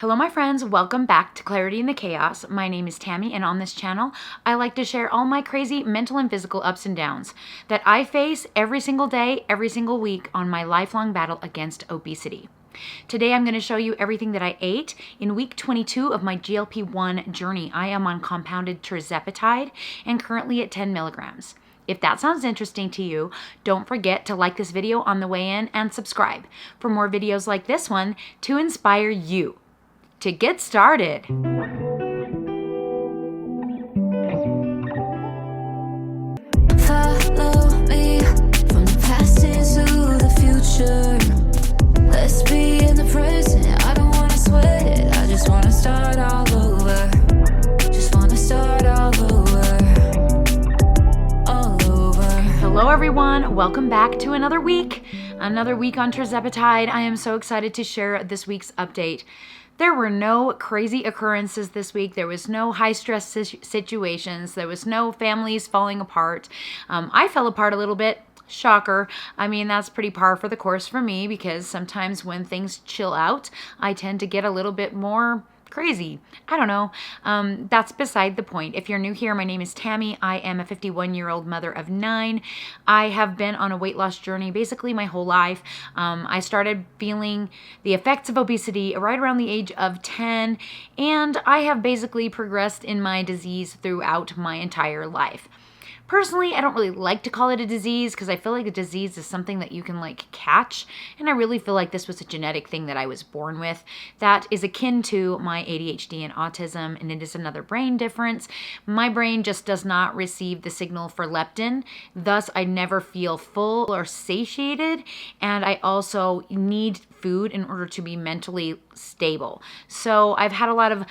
Hello my friends, welcome back to Clarity in the Chaos. My name is Tammy, and on this channel, I like to share all my crazy mental and physical ups and downs that I face every single day, every single week on my lifelong battle against obesity. Today I'm going to show you everything that I ate in week 22 of my GLP-1 journey. I am on compounded Tirzepatide and currently at 10 milligrams. If that sounds interesting to you, don't forget to like this video on the way in and subscribe for more videos like this one to inspire you. To get started. Follow me from the past into the future. Let's be in the present. I don't wanna sweat it. I just wanna start all over. Just wanna start all over. All over. Hello everyone, welcome back to another week on Tirzepatide. I am so excited to share this week's update. There were no crazy occurrences this week. There was no high-stress situations. There was no families falling apart. I fell apart a little bit. Shocker. I mean, that's pretty par for the course for me because sometimes when things chill out, I tend to get a little bit more crazy. I don't know. That's beside the point. If you're new here, my name is Tammy. I am a 51-year-old mother of 9. I have been on a weight loss journey basically my whole life. I started feeling the effects of obesity right around the age of 10, and I have basically progressed in my disease throughout my entire life. Personally, I don't really like to call it a disease because I feel like a disease is something that you can catch. And I really feel like this was a genetic thing that I was born with that is akin to my ADHD and autism, and it is another brain difference. My brain just does not receive the signal for leptin. Thus, I never feel full or satiated. And I also need food in order to be mentally stable. So I've had a lot of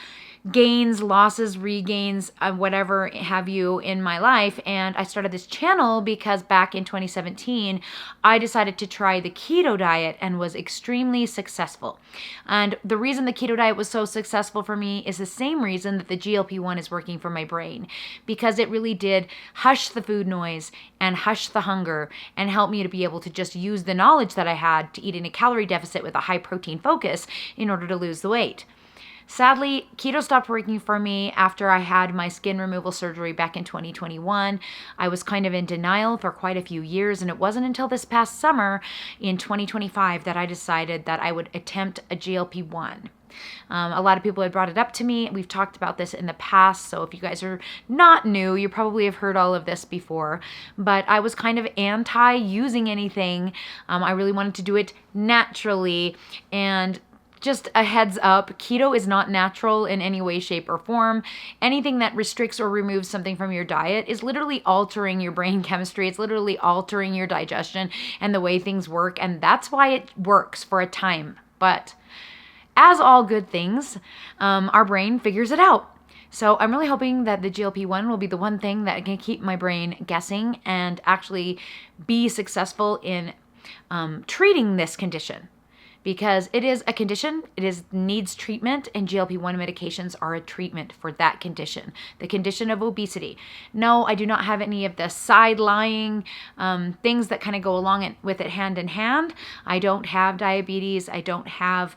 gains, losses, regains, whatever have you in my life. And I started this channel because back in 2017, I decided to try the keto diet and was extremely successful. And the reason the keto diet was so successful for me is the same reason that the GLP-1 is working for my brain, because it really did hush the food noise and hush the hunger and help me to be able to just use the knowledge that I had to eat in a calorie deficit with a high protein focus in order to lose the weight. Sadly, keto stopped working for me after I had my skin removal surgery back in 2021. I was kind of in denial for quite a few years, and it wasn't until this past summer in 2025 that I decided that I would attempt a GLP-1. A lot of people had brought it up to me. We've talked about this in the past, so if you guys are not new, you probably have heard all of this before. But I was kind of anti-using anything. I really wanted to do it naturally, and just a heads up, keto is not natural in any way, shape, or form. Anything that restricts or removes something from your diet is literally altering your brain chemistry. It's literally altering your digestion and the way things work, and that's why it works for a time. But as all good things, our brain figures it out. So I'm really hoping that the GLP-1 will be the one thing that can keep my brain guessing and actually be successful in treating this condition. Because it is a condition, needs treatment, and GLP-1 medications are a treatment for that condition, the condition of obesity. No, I do not have any of the side-lying things that kind of go along with it hand in hand. I don't have diabetes. I don't have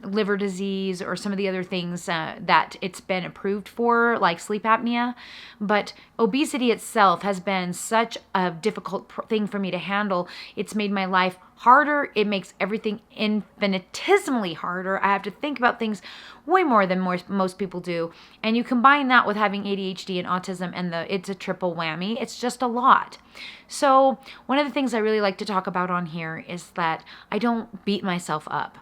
liver disease or some of the other things that it's been approved for, like sleep apnea. But obesity itself has been such a difficult thing for me to handle. It's made my life harder. It makes everything infinitesimally harder. I have to think about things way more than most people do. And you combine that with having ADHD and autism, and it's a triple whammy. It's just a lot. So one of the things I really like to talk about on here is that I don't beat myself up.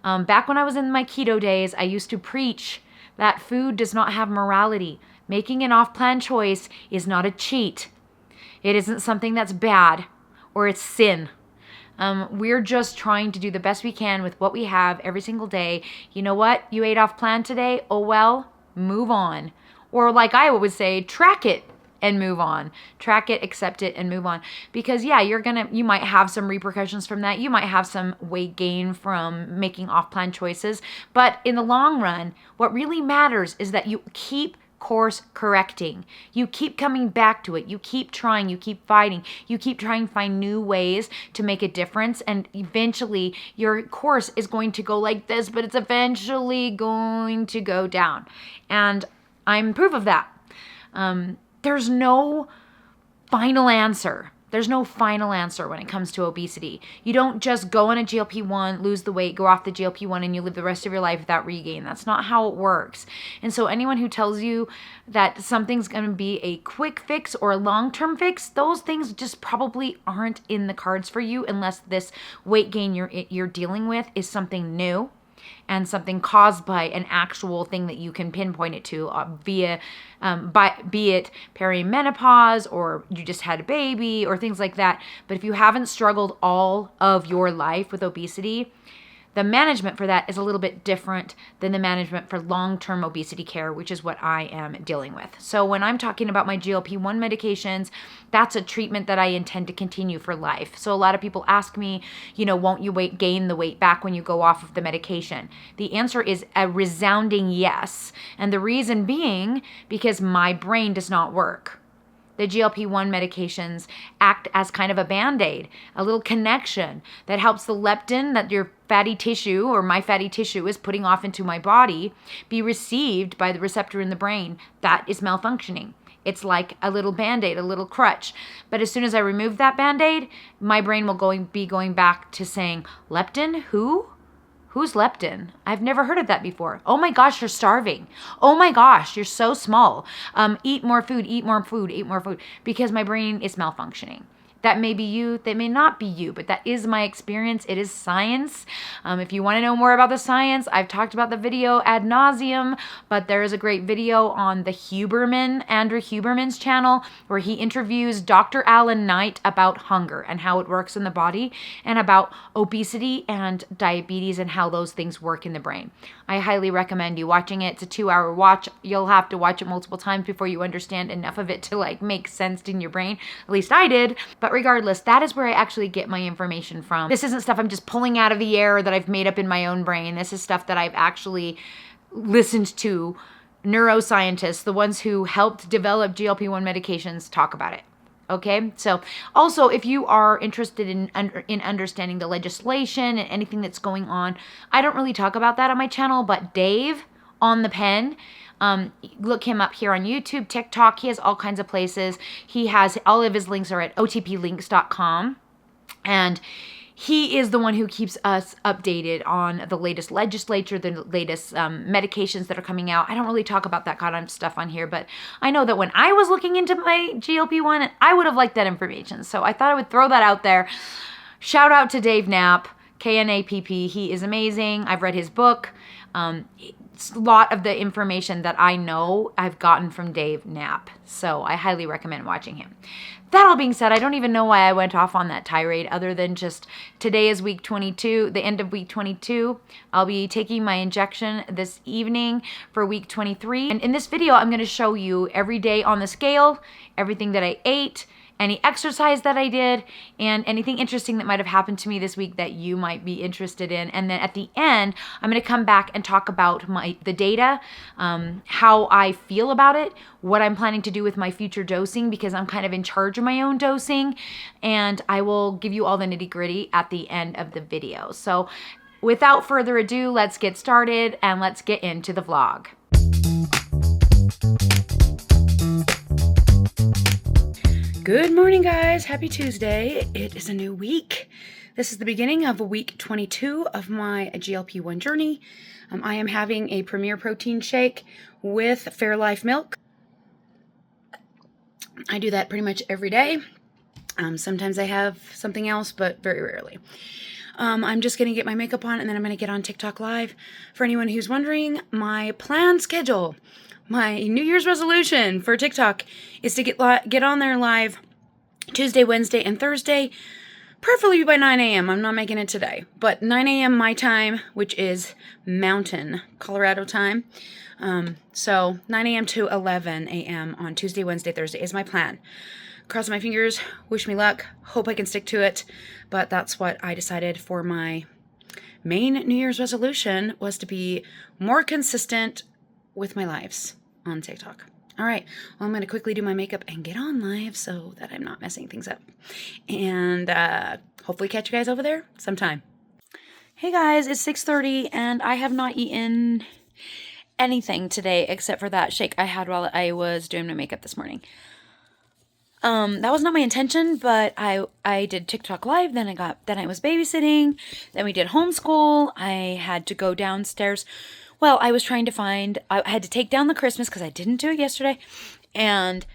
Back when I was in my keto days, I used to preach that food does not have morality. Making an off-plan choice is not a cheat. It isn't something that's bad or it's sin. We're just trying to do the best we can with what we have every single day. You know what? You ate off plan today? Oh well, move on. Or like I always say, track it and move on. Track it, accept it, and move on. Because yeah, you might have some repercussions from that. You might have some weight gain from making off-plan choices. But in the long run, what really matters is that you keep course correcting. You keep coming back to it. You keep trying, you keep fighting, you keep trying to find new ways to make a difference. And eventually your course is going to go like this, but it's eventually going to go down. And I'm proof of that. There's no final answer. There's no final answer when it comes to obesity. You don't just go on a GLP-1, lose the weight, go off the GLP-1, and you live the rest of your life without regain. That's not how it works. And so anyone who tells you that something's going to be a quick fix or a long-term fix, those things just probably aren't in the cards for you unless this weight gain you're dealing with is something new and something caused by an actual thing that you can pinpoint it to be it perimenopause or you just had a baby or things like that. But if you haven't struggled all of your life with obesity, the management for that is a little bit different than the management for long-term obesity care, which is what I am dealing with. So when I'm talking about my GLP-1 medications, that's a treatment that I intend to continue for life. So a lot of people ask me, won't you gain the weight back when you go off of the medication? The answer is a resounding yes. And the reason being because my brain does not work. The GLP-1 medications act as kind of a Band-Aid, a little connection that helps the leptin that your fatty tissue or my fatty tissue is putting off into my body be received by the receptor in the brain that is malfunctioning. It's like a little Band-Aid, a little crutch. But as soon as I remove that Band-Aid, my brain will be going back to saying, leptin, who? Who's leptin? I've never heard of that before. Oh my gosh, you're starving. Oh my gosh, you're so small. Eat more food, eat more food, eat more food. Because my brain is malfunctioning. That may be you, that may not be you, but that is my experience. It is science. If you want to know more about the science, I've talked about the video ad nauseum, but there is a great video on the Andrew Huberman's channel, where he interviews Dr. Alan Knight about hunger and how it works in the body, and about obesity and diabetes and how those things work in the brain. I highly recommend you watching it. It's a 2-hour watch. You'll have to watch it multiple times before you understand enough of it to make sense in your brain. At least I did. But regardless, that is where I actually get my information from. This isn't stuff I'm just pulling out of the air that I've made up in my own brain. This is stuff that I've actually listened to neuroscientists, the ones who helped develop GLP-1 medications, talk about it. Okay, so also if you are interested in understanding the legislation and anything that's going on, I don't really talk about that on my channel, but Dave on the Pen, look him up here on YouTube, TikTok. He has all kinds of places. He has all of his links are at otplinks.com. And he is the one who keeps us updated on the latest legislature, the latest medications that are coming out. I don't really talk about that kind of stuff on here, but I know that when I was looking into my GLP-1, I would have liked that information. So I thought I would throw that out there. Shout out to Dave Knapp, Knapp. He is amazing. I've read his book. A lot of the information that I know I've gotten from Dave Knapp. So I highly recommend watching him. That all being said, I don't even know why I went off on that tirade other than just today is week 22, the end of week 22. I'll be taking my injection this evening for week 23. And in this video, I'm going to show you every day on the scale, everything that I ate, any exercise that I did, and anything interesting that might have happened to me this week that you might be interested in. And then at the end, I'm going to come back and talk about the data, how I feel about it, what I'm planning to do with my future dosing, because I'm kind of in charge of my own dosing, and I will give you all the nitty-gritty at the end of the video. So without further ado, let's get started and let's get into the vlog. Good morning, guys. Happy Tuesday. It is a new week. This is the beginning of week 22 of my GLP-1 journey. I am having a Premier Protein Shake with Fairlife milk. I do that pretty much every day. Sometimes I have something else, but very rarely. I'm just going to get my makeup on, and then I'm going to get on TikTok Live. For anyone who's wondering, my planned schedule, my New Year's resolution for TikTok is to get on there live Tuesday, Wednesday, and Thursday, preferably by 9 a.m. I'm not making it today, but 9 a.m. my time, which is Mountain, Colorado time. So 9 a.m. to 11 a.m. on Tuesday, Wednesday, Thursday is my plan. Cross my fingers, wish me luck, hope I can stick to it, but that's what I decided for my main New Year's resolution, was to be more consistent with my lives on TikTok. All right, well, I'm going to quickly do my makeup and get on live so that I'm not messing things up. And hopefully catch you guys over there sometime. Hey guys, it's 6:30 and I have not eaten anything today except for that shake I had while I was doing my makeup this morning. That was not my intention, but I did TikTok live, then I was babysitting, then we did homeschool. I had to go downstairs. Well, I was trying to find, I had to take down the Christmas because I didn't do it yesterday, and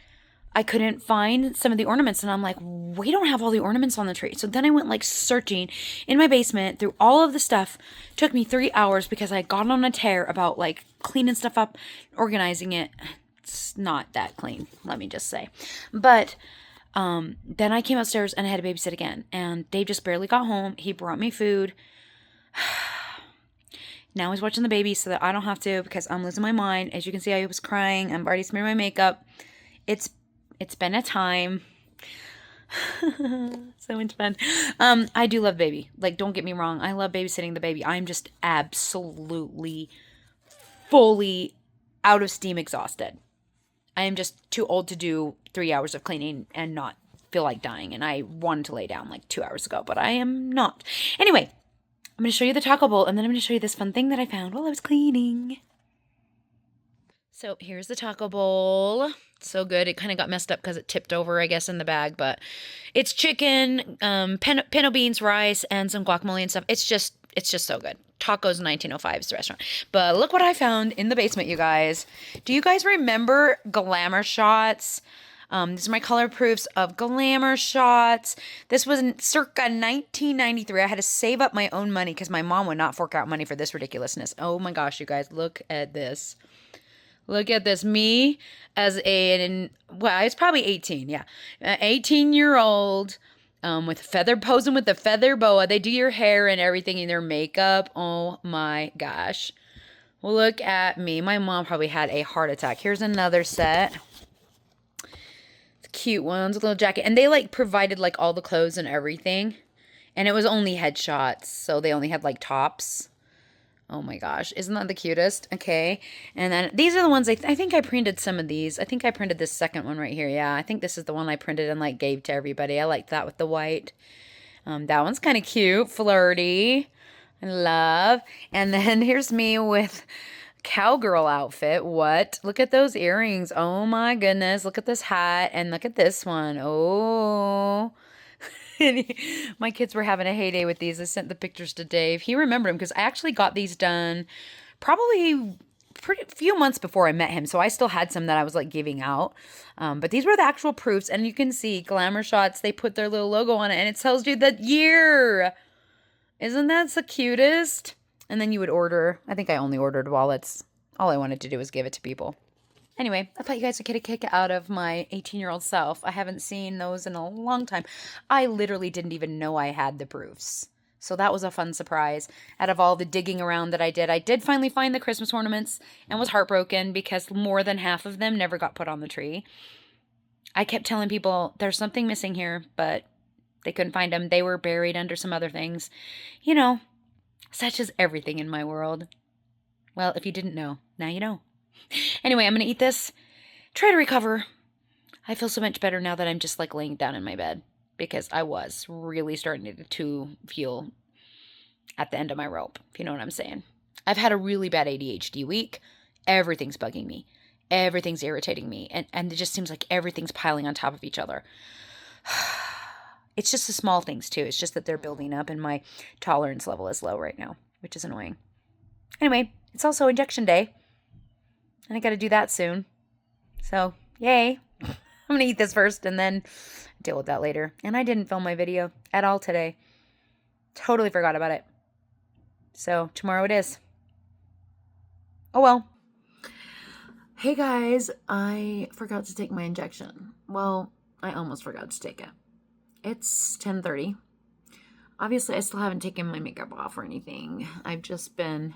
I couldn't find some of the ornaments, and I'm like, we don't have all the ornaments on the tree. So then I went like searching in my basement through all of the stuff. It took me 3 hours because I got on a tear about like cleaning stuff up, organizing it. It's not that clean, let me just say. But then I came upstairs and I had to babysit again, and Dave just barely got home. He brought me food. Now he's watching the baby so that I don't have to, because I'm losing my mind. As you can see, I was crying. I've already smeared my makeup. It's been a time. So much fun. I do love baby. Like, don't get me wrong. I love babysitting the baby. I'm just absolutely, fully out of steam exhausted. I am just too old to do 3 hours of cleaning and not feel like dying. And I wanted to lay down like 2 hours ago, but I am not. Anyway, I'm going to show you the taco bowl, and then I'm going to show you this fun thing that I found while I was cleaning. So here's the taco bowl. So good. It kind of got messed up because it tipped over, I guess, in the bag. But it's chicken, pinto beans, rice, and some guacamole and stuff. It's just so good. Tacos 1905 is the restaurant. But look what I found in the basement, you guys. Do you guys remember Glamour Shots? These are my color proofs of Glamour Shots. This was circa 1993. I had to save up my own money because my mom would not fork out money for this ridiculousness. Oh my gosh, you guys, look at this. Look at this. Me as well, it's probably 18, yeah. 18-year-old with posing with the feather boa. They do your hair and everything in their makeup. Oh my gosh. Look at me. My mom probably had a heart attack. Here's another set. Cute ones, a little jacket, and they like provided like all the clothes and everything, and it was only headshots, so they only had like tops. Oh my gosh, isn't that the cutest? Okay, and then these are the ones I think I printed some of these. I think I printed this second one right here. Yeah, I think this is the one I printed and like gave to everybody. I like that with the white. That one's kind of cute, flirty. I love. And then here's me with cowgirl outfit. What? Look at those earrings. Oh my goodness. Look at this hat, and look at this one. Oh. My kids were having a heyday with these. I sent the pictures to Dave. He remembered them because I actually got these done probably pretty few months before I met him. So I still had some that I was like giving out. But these were the actual proofs, and you can see Glamour Shots. They put their little logo on it, and it tells you the year. Isn't that the cutest? And then you would order. I think I only ordered wallets. All I wanted to do was give it to people. Anyway, I thought you guys would get a kick out of my 18-year-old self. I haven't seen those in a long time. I literally didn't even know I had the proofs. So that was a fun surprise. Out of all the digging around that I did finally find the Christmas ornaments and was heartbroken because more than half of them never got put on the tree. I kept telling people there's something missing here, but they couldn't find them. They were buried under some other things. You know, such as everything in my world. Well, if you didn't know, now you know. Anyway, I'm going to eat this, try to recover. I feel so much better now that I'm just like laying down in my bed, because I was really starting to feel at the end of my rope, if you know what I'm saying. I've had a really bad ADHD week. Everything's bugging me. Everything's irritating me. And it just seems like everything's piling on top of each other. It's just the small things, too. It's just that they're building up, and my tolerance level is low right now, which is annoying. Anyway, it's also injection day, and I got to do that soon. So, yay. I'm going to eat this first and then deal with that later. And I didn't film my video at all today. Totally forgot about it. So, tomorrow it is. Oh, well. Hey, guys. I forgot to take my injection. Well, I almost forgot to take it. It's 10:30. Obviously, I still haven't taken my makeup off or anything. I've just been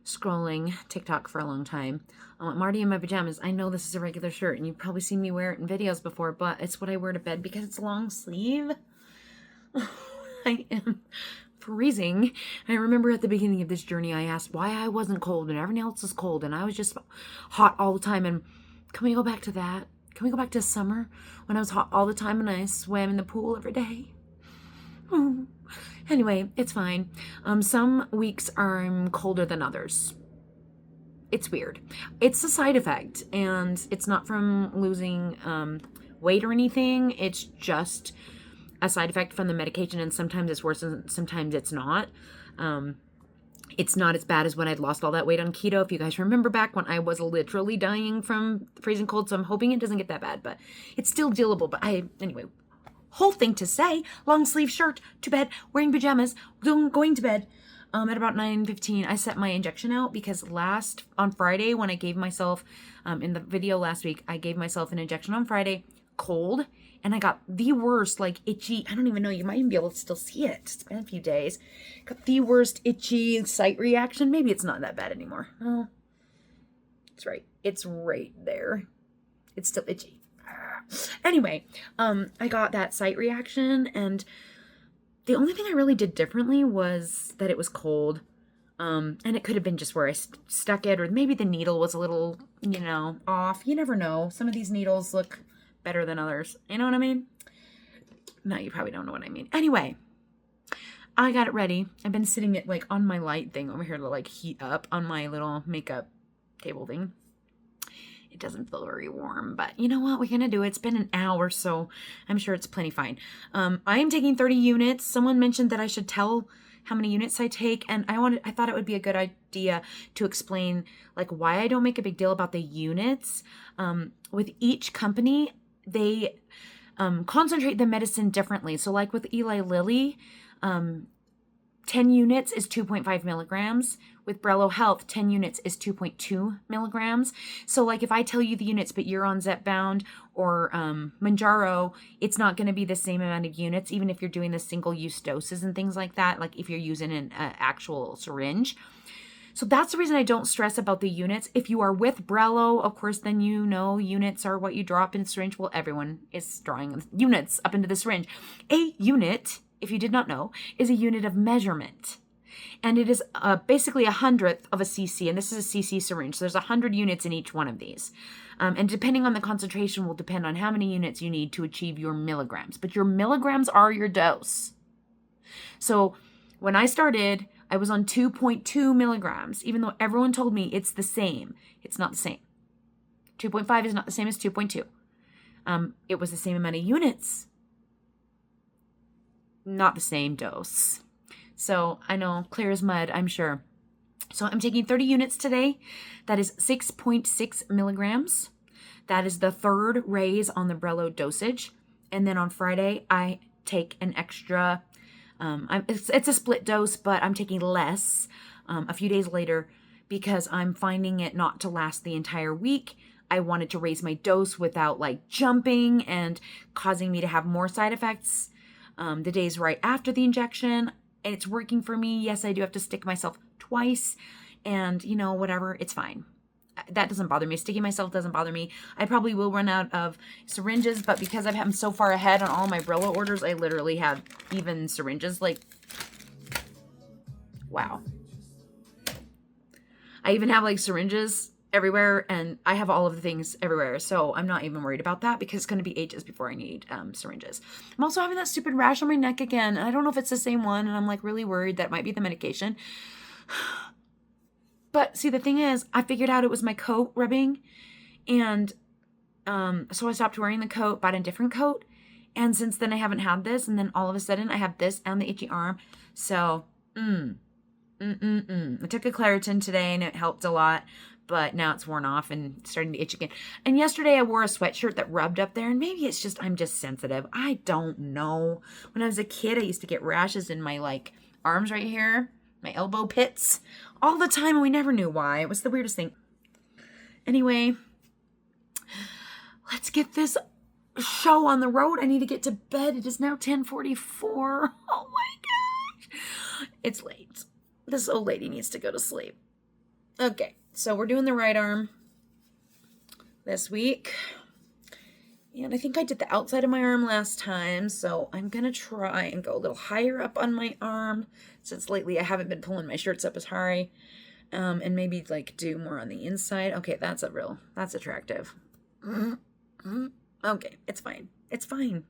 scrolling TikTok for a long time. I'm already in my pajamas. I know this is a regular shirt, and you've probably seen me wear it in videos before, but it's what I wear to bed because it's long sleeve. I am freezing. I remember at the beginning of this journey, I asked why I wasn't cold and everyone else was cold, and I was just hot all the time, and Can we go back to that? Can we go back to summer when I was hot all the time and I swam in the pool every day? Anyway, it's fine. Some weeks I'm colder than others. It's weird. It's a side effect, and it's not from losing weight or anything. It's just a side effect from the medication, and sometimes it's worse and sometimes it's not. It's not as bad as when I'd lost all that weight on keto, if you guys remember back when I was literally dying from freezing cold, so I'm hoping it doesn't get that bad, but it's still dealable. But anyway, whole thing to say, long sleeve shirt, to bed, wearing pajamas, going to bed. At about 9:15, I set my injection out because on Friday, when I gave myself, in the video last week, I gave myself an injection on Friday, cold, and I got the worst, like, itchy, I don't even know, you might even be able to still see it. It's been a few days. Got the worst itchy site reaction. Maybe it's not that bad anymore. Oh, it's right. It's right there. It's still itchy. Anyway, I got that site reaction, and the only thing I really did differently was that it was cold. And it could have been just where I stuck it, or maybe the needle was a little, off. You never know. Some of these needles look better than others. You know what I mean? No, you probably don't know what I mean. Anyway, I got it ready. I've been sitting it like on my light thing over here to like heat up on my little makeup table thing. It doesn't feel very warm, but you know what? We're going to do it. It's been an hour, so I'm sure it's plenty fine. I am taking 30 units. Someone mentioned that I should tell how many units I take, and I thought it would be a good idea to explain like why I don't make a big deal about the units. With each company, they concentrate the medicine differently. So like with Eli Lilly, 10 units is 2.5 milligrams. With Brello Health, 10 units is 2.2 milligrams. So like if I tell you the units, but you're on Zepbound or Mounjaro, it's not going to be the same amount of units, even if you're doing the single-use doses and things like that, like if you're using an actual syringe. So that's the reason I don't stress about the units. If you are with Brello, of course, then you know units are what you drop in a syringe. Well, everyone is drawing units up into the syringe. A unit, if you did not know, is a unit of measurement. And it is basically 100th of a cc, and this is a cc syringe. So there's 100 units in each one of these. And depending on the concentration will depend on how many units you need to achieve your milligrams. But your milligrams are your dose. So when I started, I was on 2.2 milligrams, even though everyone told me it's the same. It's not the same. 2.5 is not the same as 2.2. It was the same amount of units. Not the same dose. So I know, clear as mud, I'm sure. So I'm taking 30 units today. That is 6.6 milligrams. That is the third raise on the Brello dosage. And then on Friday, I take an extra, it's a split dose, but I'm taking less a few days later because I'm finding it not to last the entire week. I wanted to raise my dose without like jumping and causing me to have more side effects the days right after the injection. And it's working for me. Yes, I do have to stick myself twice and, whatever, it's fine. That doesn't bother me. Sticking myself doesn't bother me. I probably will run out of syringes, but because I'm so far ahead on all my Brello orders, I literally have even syringes. Like, wow. I even have like syringes everywhere, and I have all of the things everywhere, so I'm not even worried about that because it's going to be ages before I need syringes. I'm also having that stupid rash on my neck again, and I don't know if it's the same one, and I'm like really worried that it might be the medication. But see, the thing is, I figured out it was my coat rubbing, and so I stopped wearing the coat, bought a different coat, and since then I haven't had this, and then all of a sudden I have this and the itchy arm. So I took a Claritin today, and it helped a lot. But now it's worn off and starting to itch again. And yesterday I wore a sweatshirt that rubbed up there, and maybe it's just I'm just sensitive. I don't know. When I was a kid, I used to get rashes in my like arms right here, my elbow pits, all the time, and we never knew why. It was the weirdest thing. Anyway, let's get this show on the road. I need to get to bed. It is now 10:44. Oh my gosh. It's late. This old lady needs to go to sleep. Okay. So we're doing the right arm this week. And I think I did the outside of my arm last time. So I'm going to try and go a little higher up on my arm since lately I haven't been pulling my shirts up as high. And maybe like do more on the inside. Okay, that's attractive. Okay, it's fine. It's fine.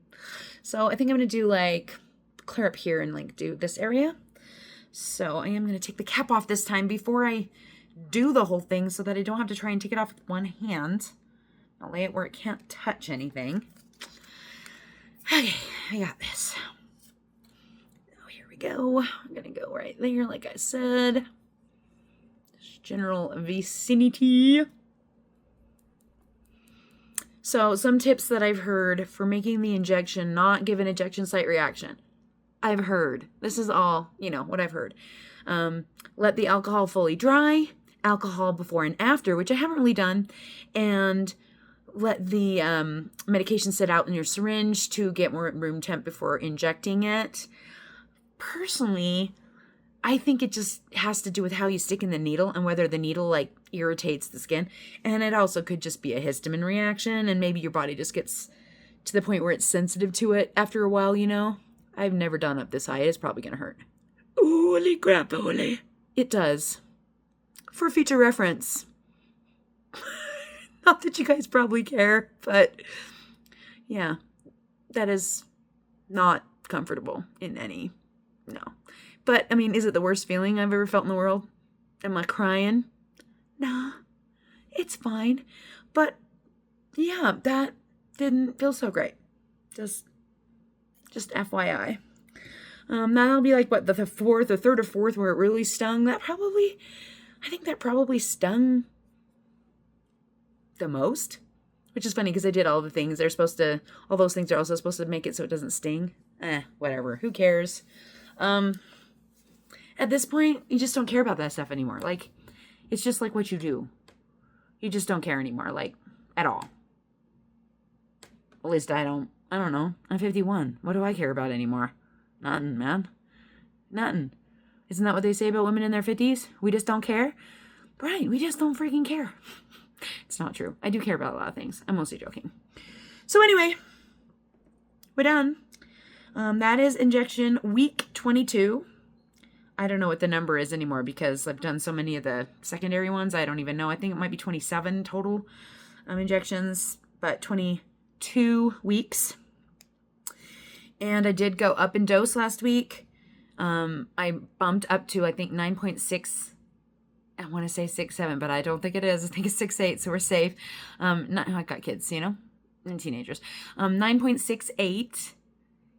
So I think I'm going to do like clear up here and like do this area. So I am going to take the cap off this time before I do the whole thing so that I don't have to try and take it off with one hand. I'll lay it where it can't touch anything. Okay, I got this. Oh, here we go. I'm going to go right there, like I said. Just general vicinity. So some tips that I've heard for making the injection not give an injection site reaction. I've heard. This is all, what I've heard. Let the alcohol fully dry. Alcohol before and after, which I haven't really done. And let the medication sit out in your syringe to get more room temp before injecting it. Personally, I think it just has to do with how you stick in the needle and whether the needle like irritates the skin. And it also could just be a histamine reaction and maybe your body just gets to the point where it's sensitive to it after a while, I've never done up this high. It's probably going to hurt. Holy crap, holy. It does. For future reference. Not that you guys probably care, but yeah, that is not comfortable in any, no. But, I mean, is it the worst feeling I've ever felt in the world? Am I crying? Nah, it's fine. But, yeah, that didn't feel so great. Just FYI. That'll be like, what, the third or fourth where it really stung? I think that probably stung the most. Which is funny because I did all the things. All those things are also supposed to make it so it doesn't sting. Whatever. Who cares? At this point, you just don't care about that stuff anymore. Like, it's just like what you do. You just don't care anymore, like, at all. At least I don't know. I'm 51. What do I care about anymore? Nothing, man. Nothing. Isn't that what they say about women in their 50s? We just don't care? Right, we just don't freaking care. It's not true. I do care about a lot of things. I'm mostly joking. So anyway, we're done. That is injection week 22. I don't know what the number is anymore because I've done so many of the secondary ones. I don't even know. I think it might be 27 total injections, but 22 weeks. And I did go up in dose last week. I bumped up to, I think, 9.6. I want to say 6.7, but I don't think it is. I think it's 6.8, so we're safe. I got kids, and teenagers. 9.68.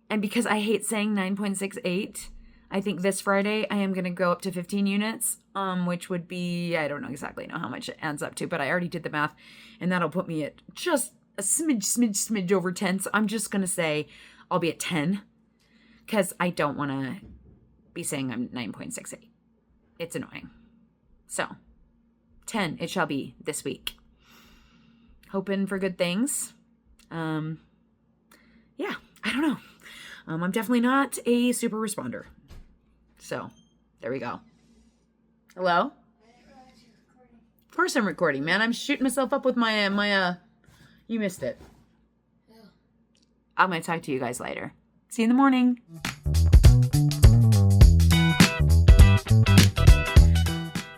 And because I hate saying 9.68, I think this Friday I am going to go up to 15 units, which would be, I don't exactly know how much it adds up to, but I already did the math, and that'll put me at just a smidge over 10. So I'm just going to say I'll be at 10 because I don't want to be saying I'm 9.68. It's annoying. So 10 it shall be this week. Hoping for good things. Yeah, I don't know. I'm definitely not a super responder. So, there we go. Hello? Of course I'm recording, man. I'm shooting myself up with my you missed it. I'm going to talk to you guys later. See you in the morning.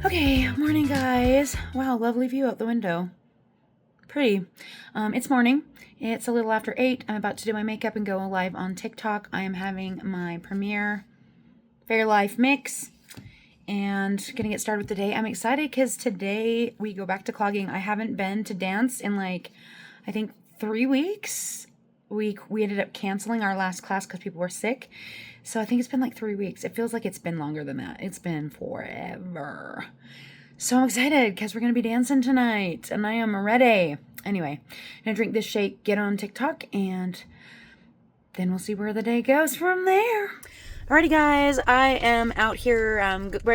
Okay, morning guys. Wow, lovely view out the window. Pretty. It's morning. It's a little after 8. I'm about to do my makeup and go live on TikTok. I am having my premiere Fairlife mix and gonna get started with the day. I'm excited because today we go back to clogging. I haven't been to dance in I think 3 weeks. We ended up canceling our last class because people were sick. So I think it's been 3 weeks. It feels like it's been longer than that. It's been forever. So I'm excited because we're going to be dancing tonight and I am ready. Anyway, I'm going to drink this shake, get on TikTok, and then we'll see where the day goes from there. Alrighty guys, I am out here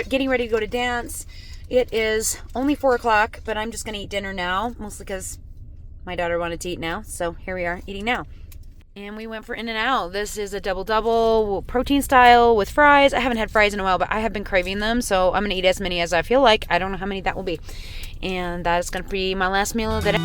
getting ready to go to dance. It is only 4 o'clock, but I'm just going to eat dinner now, mostly because my daughter wanted to eat now. So here we are eating now. And we went for In-N-Out. This is a double-double protein style with fries. I haven't had fries in a while, but I have been craving them. So I'm going to eat as many as I feel like. I don't know how many that will be. And that is going to be my last meal of the day.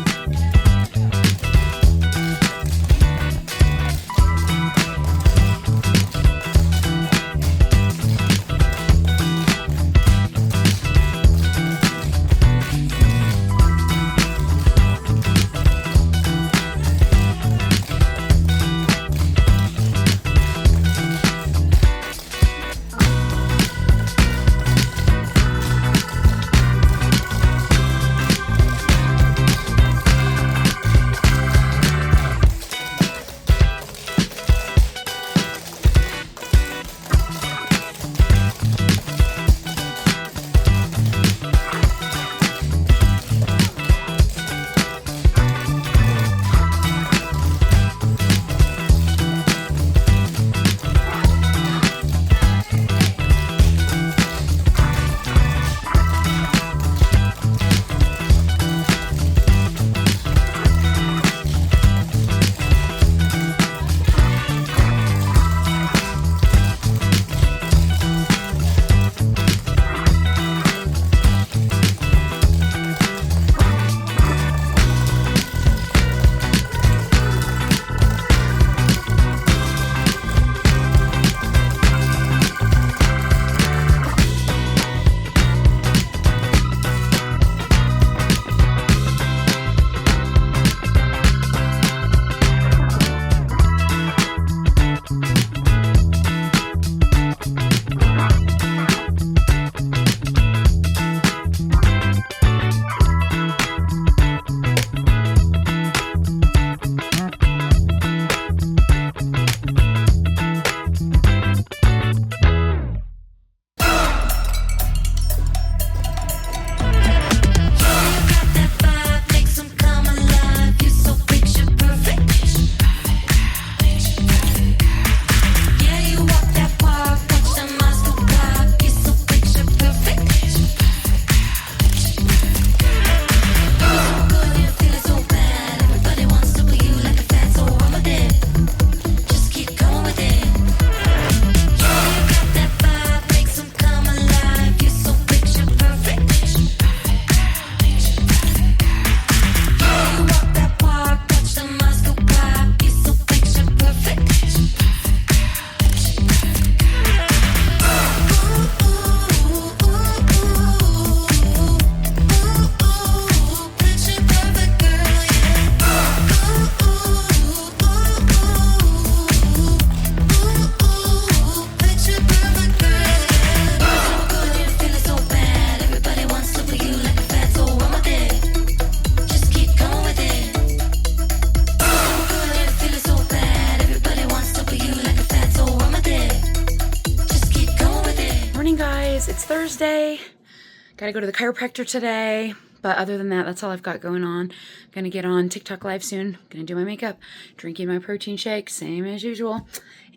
Gotta go to the chiropractor today. But other than that, that's all I've got going on. Gonna get on TikTok live soon. Gonna do my makeup, drinking my protein shake, same as usual.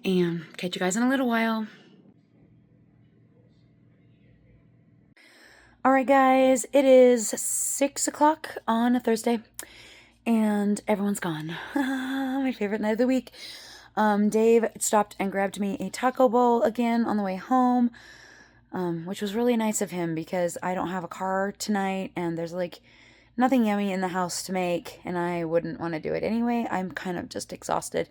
And catch you guys in a little while. All right, guys, it is 6 o'clock on a Thursday, and everyone's gone. My favorite night of the week. Dave stopped and grabbed me a taco bowl again on the way home, which was really nice of him because I don't have a car tonight, and there's like nothing yummy in the house to make, and I wouldn't want to do it anyway. I'm kind of just exhausted.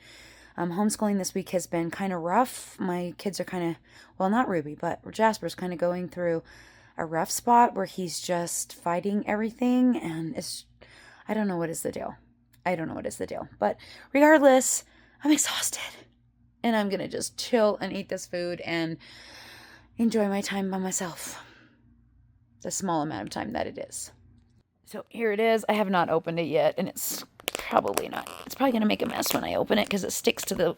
Homeschooling this week has been kind of rough. My kids are kind of, well, not Ruby, but Jasper's kind of going through a rough spot where he's just fighting everything, and I don't know what is the deal. But regardless, I'm exhausted, and I'm gonna just chill and eat this food and enjoy my time by myself. It's a small amount of time that it is. So here it is. I have not opened it yet, and it's probably gonna make a mess when I open it because it sticks to the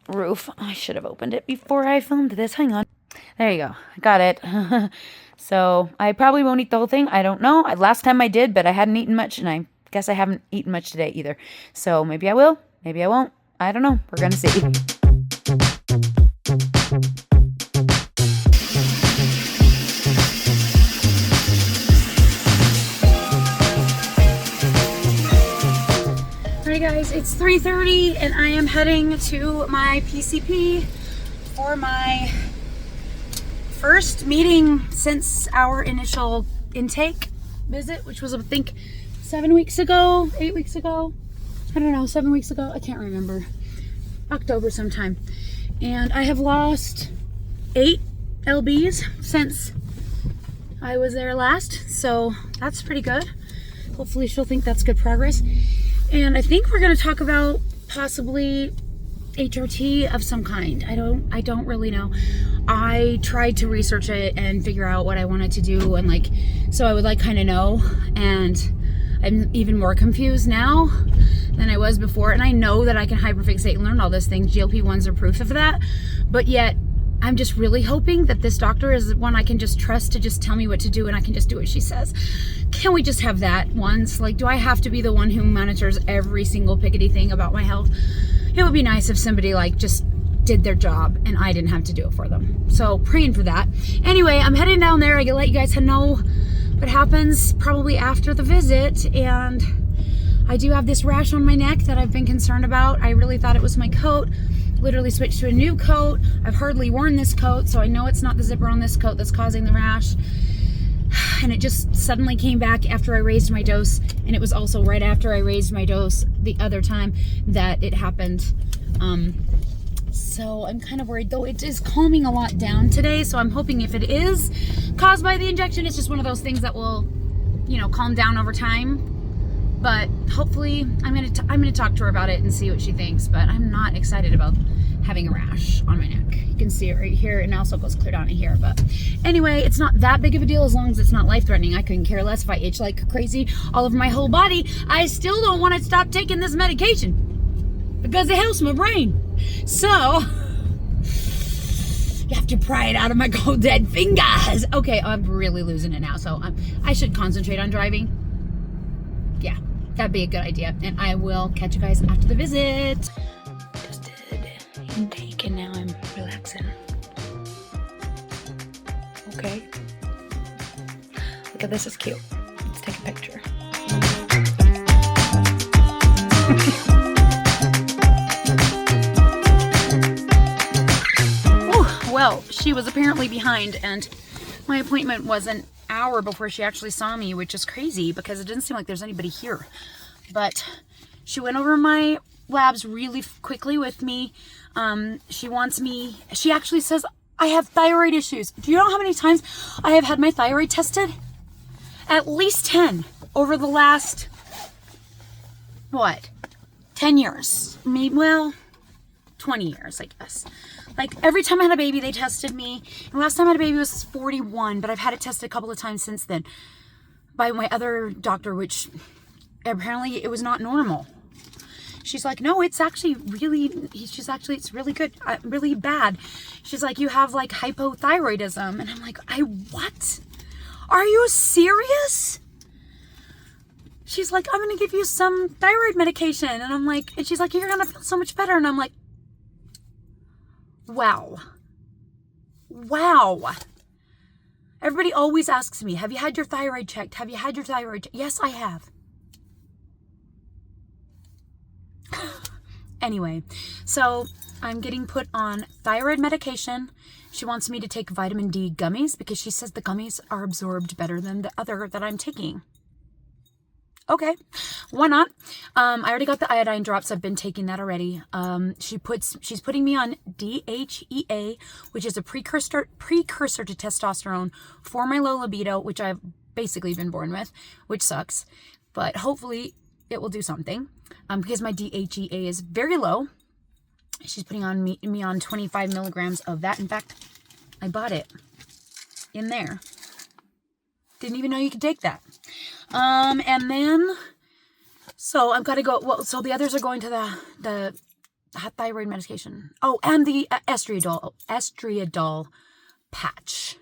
roof. I should have opened it before I filmed this. Hang on. There you go. I got it. So I probably won't eat the whole thing. I don't know. Last time I did, but I hadn't eaten much, and I guess I haven't eaten much today either. So maybe I will. Maybe I won't. I don't know. We're going to see. Alright guys, it's 3:30 and I am heading to my PCP for my first meeting since our initial intake visit, which was I think 8 weeks ago. I don't know, 7 weeks ago. I can't remember. October sometime. And I have lost 8 lbs since I was there last. So that's pretty good. Hopefully she'll think that's good progress. And I think we're going to talk about possibly HRT of some kind. I don't really know. I tried to research it and figure out what I wanted to do, and like, so I would like kind of know, and I'm even more confused now than I was before. And I know that I can hyperfixate and learn all those things. GLP-1s are proof of that, but yet I'm just really hoping that this doctor is one I can just trust to just tell me what to do, and I can just do what she says. Can we just have that once? Like, do I have to be the one who monitors every single pickety thing about my health? It would be nice if somebody like just did their job and I didn't have to do it for them. So praying for that. Anyway, I'm heading down there. I can let you guys know what happens probably after the visit. And I do have this rash on my neck that I've been concerned about. I really thought it was my coat. Literally switched to a new coat. I've hardly worn this coat, so I know it's not the zipper on this coat that's causing the rash. And it just suddenly came back after I raised my dose, and it was also right after I raised my dose the other time that it happened. So I'm kind of worried, though it is calming a lot down today, so I'm hoping if it is caused by the injection, it's just one of those things that will, you know, calm down over time. But hopefully I'm gonna talk to her about it and see what she thinks. But I'm not excited about having a rash on my neck. You can see it right here, and it also goes clear down to here. But anyway, it's not that big of a deal as long as it's not life-threatening. I couldn't care less if I itch like crazy all over my whole body. I still don't want to stop taking this medication because it helps my brain. So you have to pry it out of my cold dead fingers. Okay, I'm really losing it now, so I should concentrate on driving. Yeah, that'd be a good idea. And I will catch you guys after the visit. Just did intake and now I'm relaxing. Okay. Look at this, it's cute. Let's take a picture. Well, she was apparently behind, and my appointment was an hour before she actually saw me, which is crazy because it didn't seem like there's anybody here. But she went over my labs really quickly with me. She actually says I have thyroid issues. Do you know how many times I have had my thyroid tested? At least 10 over the last, 10 years? Maybe, well, 20 years, I guess. Like, every time I had a baby, they tested me. And last time I had a baby was 41, but I've had it tested a couple of times since then by my other doctor, which apparently it was not normal. She's like, no, it's actually really, it's really good, really bad. She's like, you have like hypothyroidism. And I'm like, what? Are you serious? She's like, I'm going to give you some thyroid medication. And I'm like, and she's like, you're going to feel so much better. And I'm like, wow. Wow. Everybody always asks me, have you had your thyroid checked? Have you had your thyroid checked? Yes, I have. Anyway, so I'm getting put on thyroid medication. She wants me to take vitamin D gummies because she says the gummies are absorbed better than the other that I'm taking. Okay, why not? I already got the iodine drops. I've been taking that already. She's putting me on DHEA, which is a precursor to testosterone for my low libido, which I've basically been born with, which sucks. But hopefully it will do something because my DHEA is very low. She's putting on me on 25 milligrams of that. In fact, I bought it in there. Didn't even know you could take that. And then, so I've got to go, well, so the others are going to the thyroid medication. Oh, and the estriadol patch.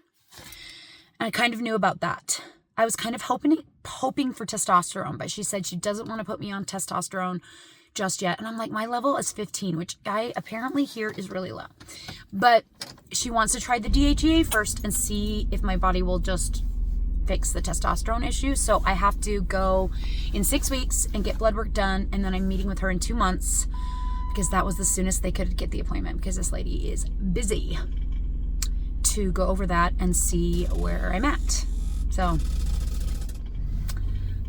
And I kind of knew about that. I was kind of hoping for testosterone, but she said she doesn't want to put me on testosterone just yet. And I'm like, my level is 15, which I apparently hear is really low. But she wants to try the DHEA first and see if my body will just fix the testosterone issue. So I have to go in 6 weeks and get blood work done, and then I'm meeting with her in 2 months because that was the soonest they could get the appointment because this lady is busy, to go over that and see where I'm at. So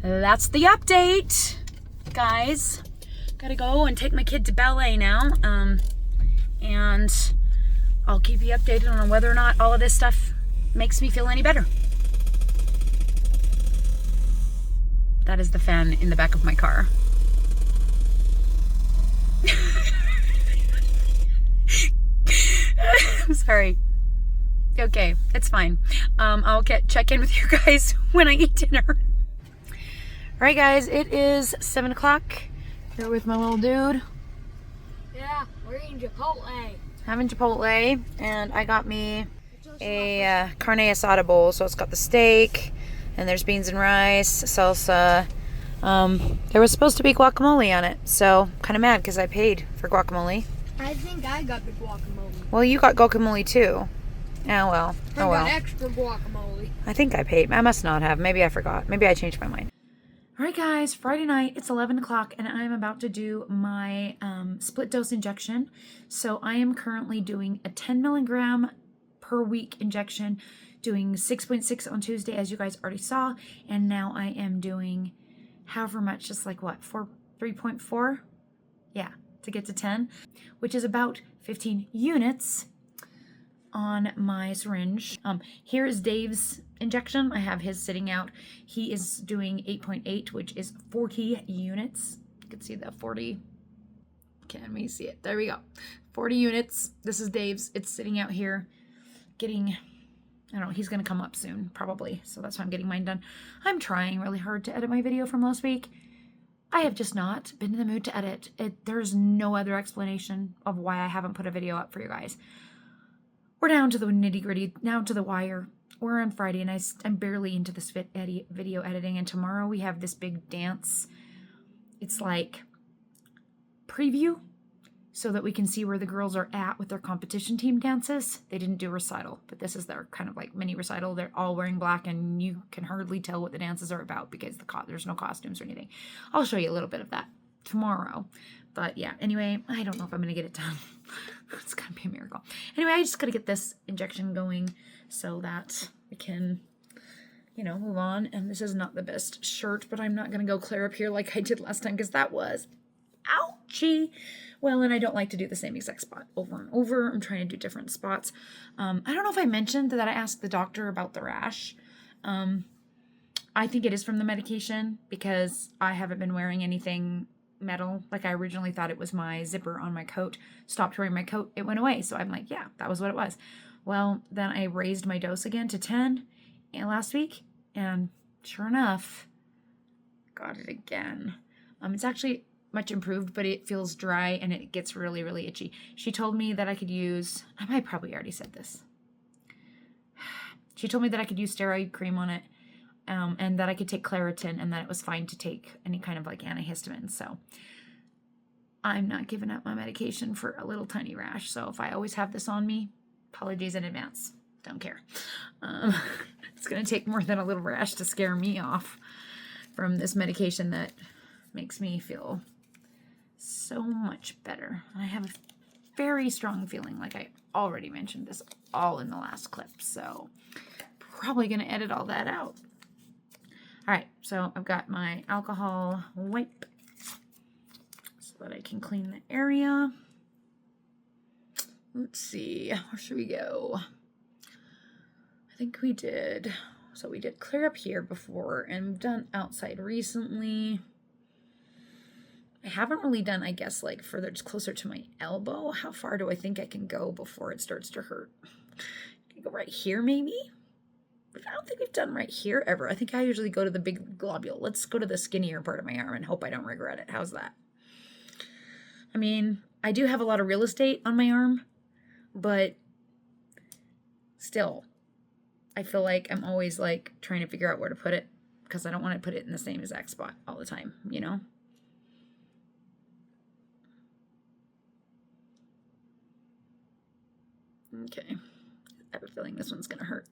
that's the update, guys. Gotta go and take my kid to ballet now, and I'll keep you updated on whether or not all of this stuff makes me feel any better. That is the fan in the back of my car. I'm sorry. Okay, it's fine. I'll check in with you guys when I eat dinner. All right, guys, it is 7 o'clock. Here with my little dude. Yeah, we're eating Chipotle. Having Chipotle, and I got me a carne asada bowl. So it's got the steak, and there's beans and rice, salsa. There was supposed to be guacamole on it, so kind of mad because I paid for guacamole. I think I got the guacamole. Well, you got guacamole too. Oh well. I got extra guacamole. I think I paid. I must not have. Maybe I forgot. Maybe I changed my mind. All right, guys. Friday night. It's 11 o'clock, and I'm about to do my split dose injection. So I am currently doing a 10 milligram per week injection, doing 6.6 on Tuesday, as you guys already saw, and now I am doing however much, just like what, 3.4? Yeah, to get to 10, which is about 15 units on my syringe. Here is Dave's injection. I have his sitting out. He is doing 8.8, which is 40 units. You can see the 40. Can we see it? There we go. 40 units. This is Dave's. It's sitting out here getting, I don't know, he's going to come up soon, probably. So that's why I'm getting mine done. I'm trying really hard to edit my video from last week. I have just not been in the mood to edit. There's no other explanation of why I haven't put a video up for you guys. We're down to the nitty gritty, down to the wire. We're on Friday, and I'm barely into this video editing. And tomorrow we have this big dance. It's like preview, so that we can see where the girls are at with their competition team dances. They didn't do recital, but this is their kind of like mini recital. They're all wearing black, and you can hardly tell what the dances are about because there's no costumes or anything. I'll show you a little bit of that tomorrow. But yeah, anyway, I don't know if I'm going to get it done. It's going to be a miracle. Anyway, I just got to get this injection going so that we can, move on. And this is not the best shirt, but I'm not going to go clear up here like I did last time because that was ouchie. Well, and I don't like to do the same exact spot over and over. I'm trying to do different spots. I don't know if I mentioned that I asked the doctor about the rash. I think it is from the medication because I haven't been wearing anything metal. Like I originally thought it was my zipper on my coat. Stopped wearing my coat. It went away. So I'm like, yeah, that was what it was. Well, then I raised my dose again to 10 last week. And sure enough, got it again. It's actually much improved, but it feels dry and it gets really, really itchy. She told me that I could use, I might probably already said this. She told me that I could use steroid cream on it, and that I could take Claritin, and that it was fine to take any kind of like antihistamine. So I'm not giving up my medication for a little tiny rash. So if I always have this on me, apologies in advance. Don't care. It's going to take more than a little rash to scare me off from this medication that makes me feel so much better. I have a very strong feeling, like I already mentioned this all in the last clip, so probably going to edit all that out. All right, so I've got my alcohol wipe so that I can clean the area. Let's see, where should we go? I think we did clear up here before, and we've done outside recently. I haven't really done, I guess, like further, just closer to my elbow. How far do I think I can go before it starts to hurt? Can I go right here, maybe? I don't think we've done right here ever. I think I usually go to the big globule. Let's go to the skinnier part of my arm and hope I don't regret it. How's that? I mean, I do have a lot of real estate on my arm, but still, I feel like I'm always like trying to figure out where to put it because I don't want to put it in the same exact spot all the time, you know? Okay. I have a feeling this one's going to hurt.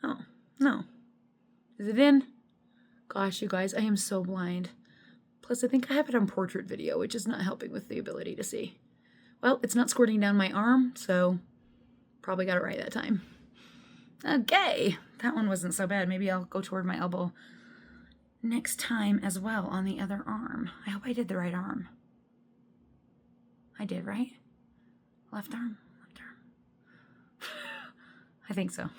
Oh, no. Is it in? Gosh, you guys, I am so blind. Plus, I think I have it on portrait video, which is not helping with the ability to see. Well, it's not squirting down my arm, so probably got it right that time. Okay, that one wasn't so bad. Maybe I'll go toward my elbow next time as well on the other arm. I hope I did the right arm. I did, right? Left arm? Left arm. I think so.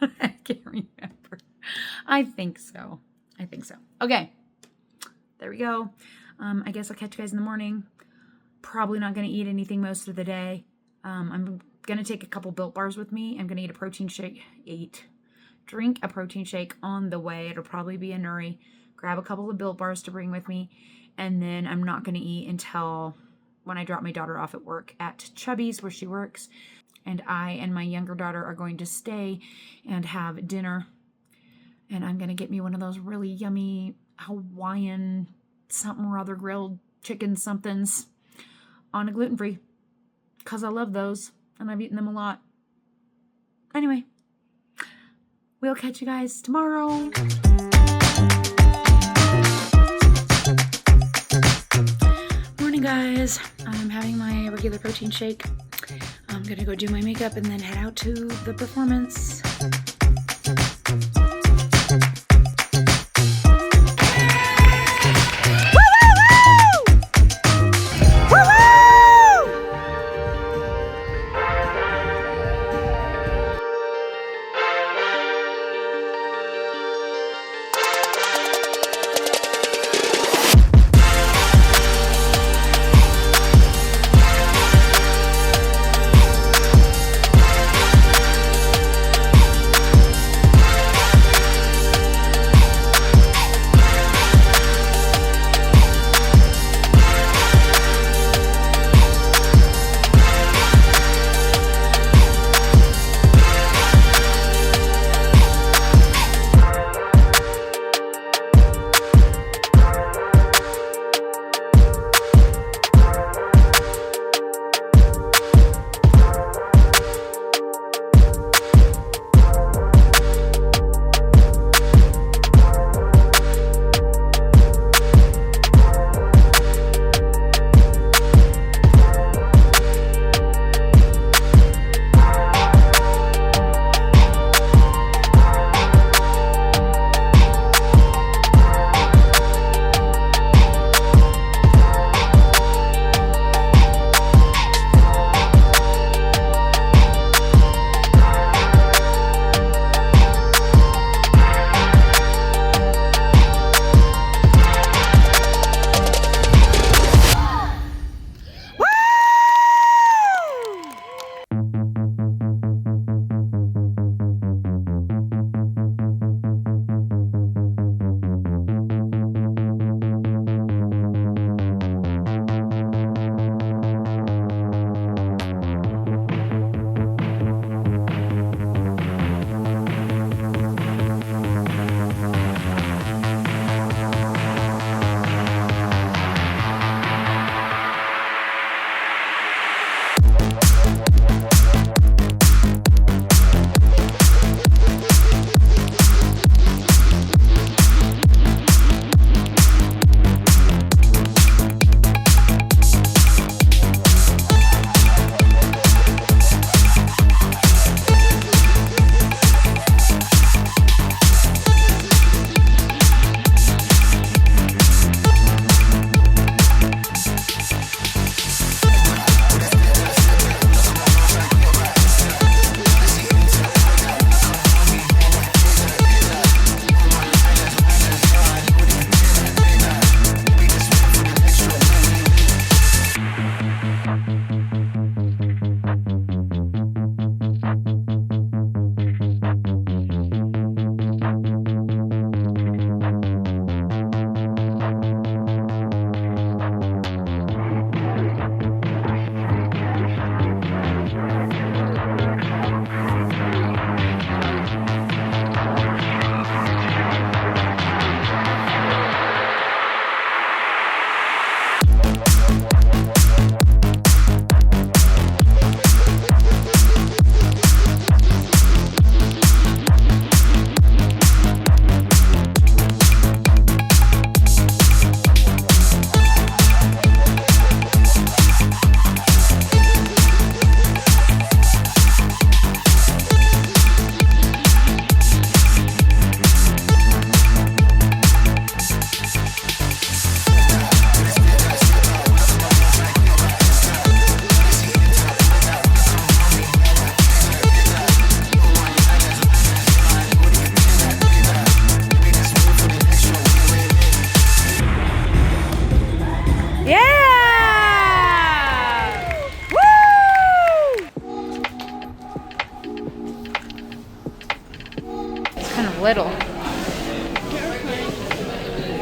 I can't remember. I think so. Okay, there we go. I guess I'll catch you guys in the morning. Probably not going to eat anything most of the day. I'm going to take a couple Built Bars with me. I'm going to eat a protein shake. Drink a protein shake on the way. It'll probably be a Nuri. Grab a couple of Built Bars to bring with me. And then I'm not going to eat until when I drop my daughter off at work at Chubby's where she works. And I and my younger daughter are going to stay and have dinner. And I'm going to get me one of those really yummy Hawaiian something or other grilled chicken somethings on a gluten-free. Because I love those. And I've eaten them a lot. Anyway. We'll catch you guys tomorrow. Morning, guys. I'm having my regular protein shake. I'm going to go do my makeup and then head out to the performance.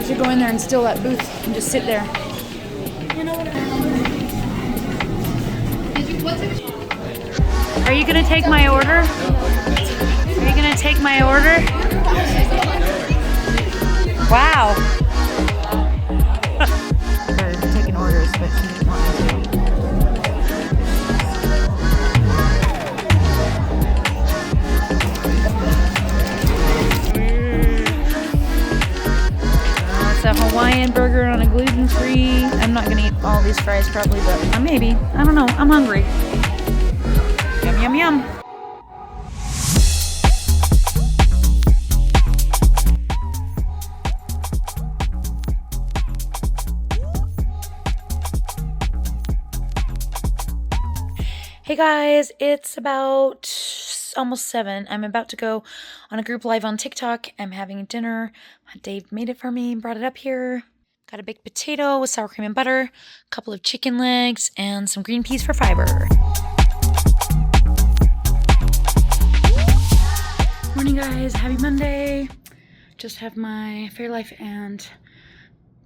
should go in there and steal that booth and just sit there. Are you gonna take my order? Are you gonna take my order? Wow. Started taking orders, but she didn't want me to. It's a Hawaiian burger on a gluten-free. I'm not gonna eat all these fries probably, but maybe. I don't know. I'm hungry. Yum, yum, yum. Hey guys, it's about almost 7. I'm about to go on a group live on TikTok. I'm having dinner. Dave made it for me, brought it up here. Got a baked potato with sour cream and butter, a couple of chicken legs, and some green peas for fiber. Morning guys, happy Monday. Just have my Fairlife and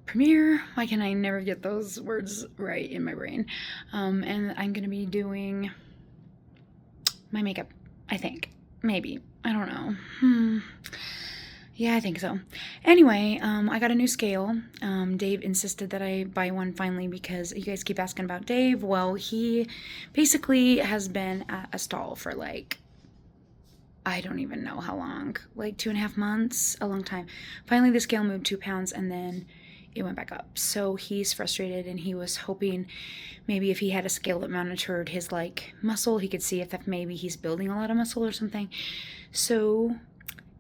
Premiere. Why can I never get those words right in my brain? And I'm gonna be doing my makeup, I think. Maybe. I don't know. Yeah, I think so. Anyway, I got a new scale. Dave insisted that I buy one finally because you guys keep asking about Dave. Well, he basically has been at a stall for like, I don't even know how long, like 2.5 months, a long time. Finally, the scale moved 2 pounds and then it went back up. So he's frustrated and he was hoping maybe if he had a scale that monitored his like muscle, he could see if maybe he's building a lot of muscle or something. So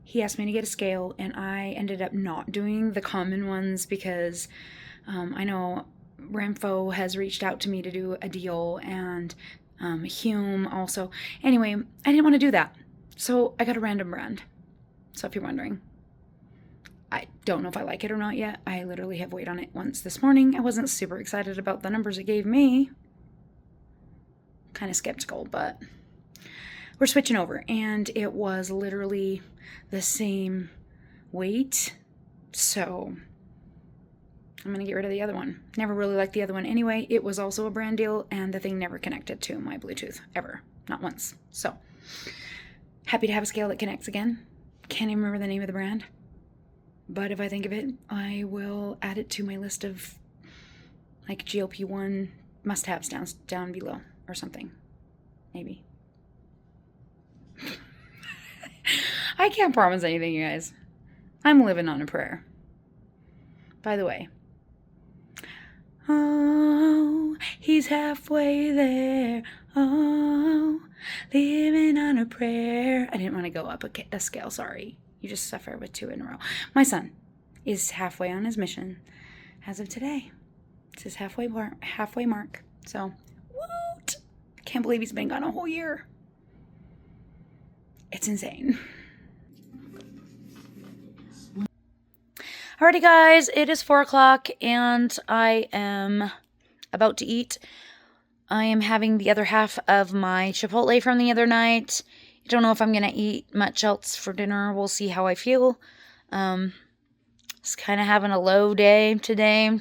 he asked me to get a scale and I ended up not doing the common ones because I know Ramfo has reached out to me to do a deal and Hume also. Anyway, I didn't want to do that. So I got a random brand. So if you're wondering, I don't know if I like it or not yet. I literally have weighed on it once this morning. I wasn't super excited about the numbers it gave me. Kind of skeptical, but we're switching over. And it was literally the same weight. So I'm going to get rid of the other one. Never really liked the other one anyway. It was also a brand deal and the thing never connected to my Bluetooth ever. Not once. So happy to have a scale that connects again. Can't even remember the name of the brand. But if I think of it, I will add it to my list of like GLP-1 must-haves down below or something. Maybe. I can't promise anything, you guys. I'm living on a prayer. By the way. Oh, he's halfway there. Oh, living on a prayer. I didn't want to go up a scale, sorry. You just suffer with 2 in a row. My son is halfway on his mission as of today. It's his halfway mark. So, woot! I can't believe he's been gone a whole year. It's insane. Alrighty, guys. It is 4 o'clock, and I am about to eat. I am having the other half of my Chipotle from the other night. I don't know if I'm going to eat much else for dinner. We'll see how I feel. Just kind of having a low day today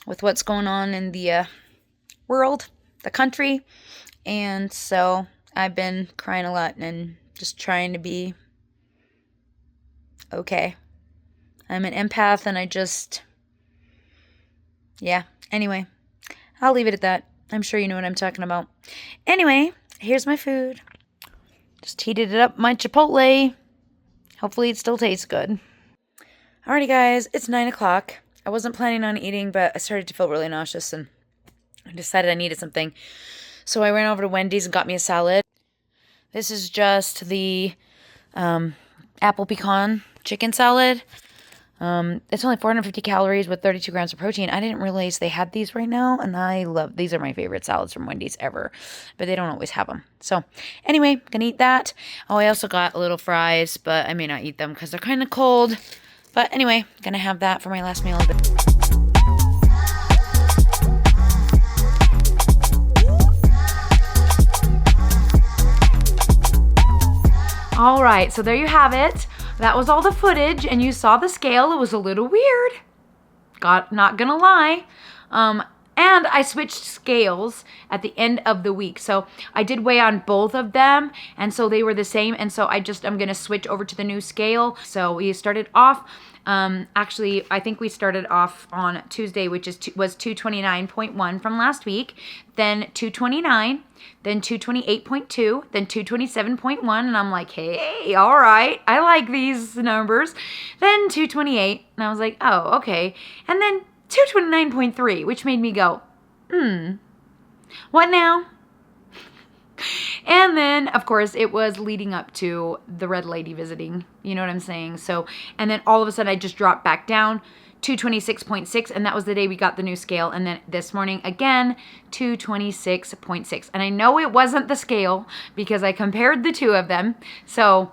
with what's going on in the world, the country. And so I've been crying a lot and just trying to be okay. I'm an empath and I just, yeah. Anyway, I'll leave it at that. I'm sure you know what I'm talking about. Anyway, here's my food. Just heated it up, my Chipotle. Hopefully it still tastes good. Alrighty guys, it's 9 o'clock. I wasn't planning on eating, but I started to feel really nauseous and I decided I needed something. So I ran over to Wendy's and got me a salad. This is just the apple pecan chicken salad. It's only 450 calories with 32 grams of protein. I didn't realize they had these right now, and these are my favorite salads from Wendy's ever, but they don't always have them. So anyway, gonna eat that. Oh, I also got little fries, but I may not eat them because they're kind of cold. But anyway, gonna have that for my last meal. All right, so there you have it. that was all the footage, and you saw the scale. It was a little weird. Not gonna lie. And I switched scales at the end of the week. So I did weigh on both of them, and so they were the same. And so I'm gonna switch over to the new scale. So we started off, actually, I think we started off on Tuesday, which was 229.1 from last week, then 229, then 228.2, then 227.1, and I'm like, hey, all right, I like these numbers. Then 228, and I was like, oh, okay. And then 229.3, which made me go, what now? And then, of course, it was leading up to the red lady visiting. You know what I'm saying? So, and then all of a sudden I just dropped back down, 226.6, and that was the day we got the new scale. And then this morning, again, 226.6. And I know it wasn't the scale because I compared the two of them. So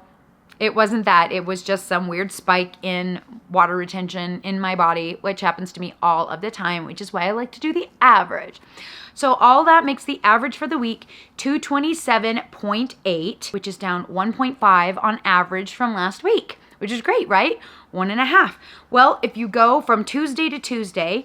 it wasn't that. It was just some weird spike in water retention in my body, which happens to me all of the time, which is why I like to do the average. So all that makes the average for the week 227.8, which is down 1.5 on average from last week, which is great, right? 1.5. Well, if you go from Tuesday to Tuesday,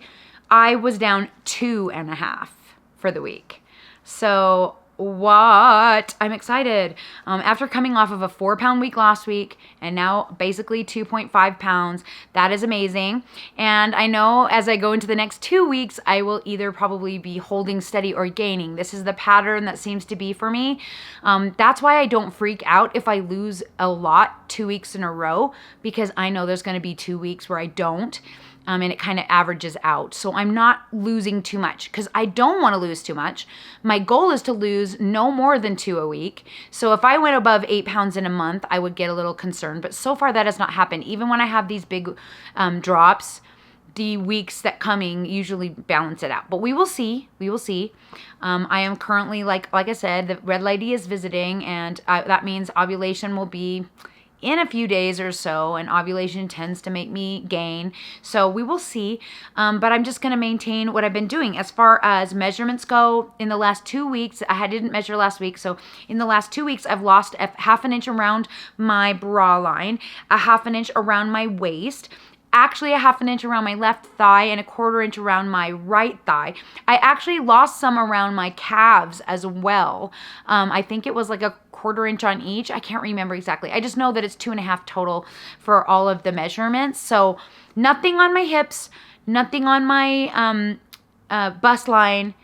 I was down 2.5 for the week. So what? I'm excited. After coming off of a 4-pound week last week and now basically 2.5 pounds, that is amazing. And I know as I go into the next 2 weeks, I will either probably be holding steady or gaining. This is the pattern that seems to be for me. That's why I don't freak out if I lose a lot 2 weeks in a row, because I know there's going to be 2 weeks where I don't. And it kind of averages out. So I'm not losing too much because I don't want to lose too much. My goal is to lose no more than 2 a week. So if I went above 8 pounds in a month, I would get a little concerned. But so far that has not happened. Even when I have these big drops, the weeks that coming usually balance it out. But we will see. We will see. I am currently, like I said, the red lady is visiting, and that means ovulation will be in a few days or so, and ovulation tends to make me gain. So we will see. But I'm just going to maintain what I've been doing. As far as measurements go, in the last 2 weeks, I didn't measure last week. So in the last 2 weeks, I've lost a 1/2 inch around my bra line, a 1/2 inch around my waist, actually a 1/2 inch around my left thigh, and a 1/4 inch around my right thigh. I actually lost some around my calves as well. I think it was like a 1/4 inch on each. I can't remember exactly. I just know that it's 2.5 total for all of the measurements. So nothing on my hips, nothing on my bust line,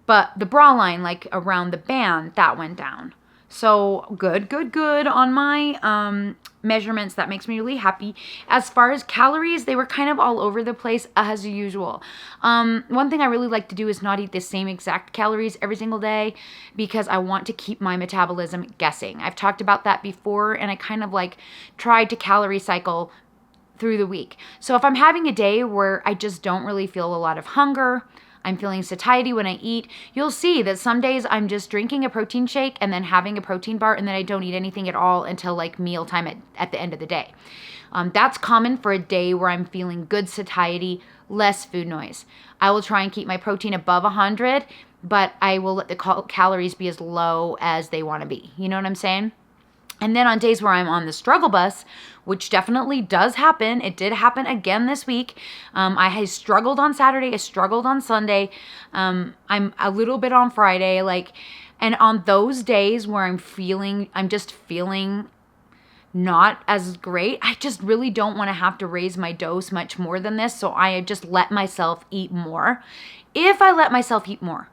but the bra line, like around the band, that went down. So good on my measurements. That makes me really happy. As far as calories, they were kind of all over the place as usual. One thing I really like to do is not eat the same exact calories every single day because I want to keep my metabolism guessing. I've talked about that before, and I kind of like tried to calorie cycle through the week. So if I'm having a day where I just don't really feel a lot of hunger, I'm feeling satiety when I eat, you'll see that some days I'm just drinking a protein shake and then having a protein bar, and then I don't eat anything at all until like mealtime at the end of the day. That's common for a day where I'm feeling good satiety, less food noise. I will try and keep my protein above 100, but I will let the calories be as low as they want to be. You know what I'm saying? And then on days where I'm on the struggle bus, which definitely does happen, it did happen again this week. I struggled on Saturday, I struggled on Sunday. I'm a little bit on Friday, and on those days where I'm just feeling not as great, I just really don't want to have to raise my dose much more than this. So I just let myself eat more. If I let myself eat more,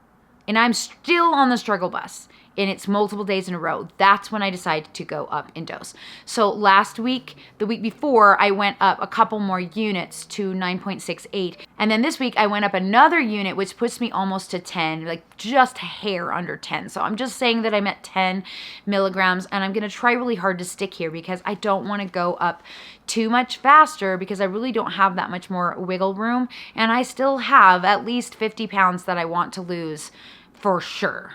and I'm still on the struggle bus, and it's multiple days in a row, that's when I decide to go up in dose. So last week, the week before, I went up a couple more units to 9.68. And then this week, I went up another unit, which puts me almost to 10, like just a hair under 10. So I'm just saying that I'm at 10 milligrams, and I'm going to try really hard to stick here because I don't want to go up too much faster because I really don't have that much more wiggle room. And I still have at least 50 pounds that I want to lose for sure.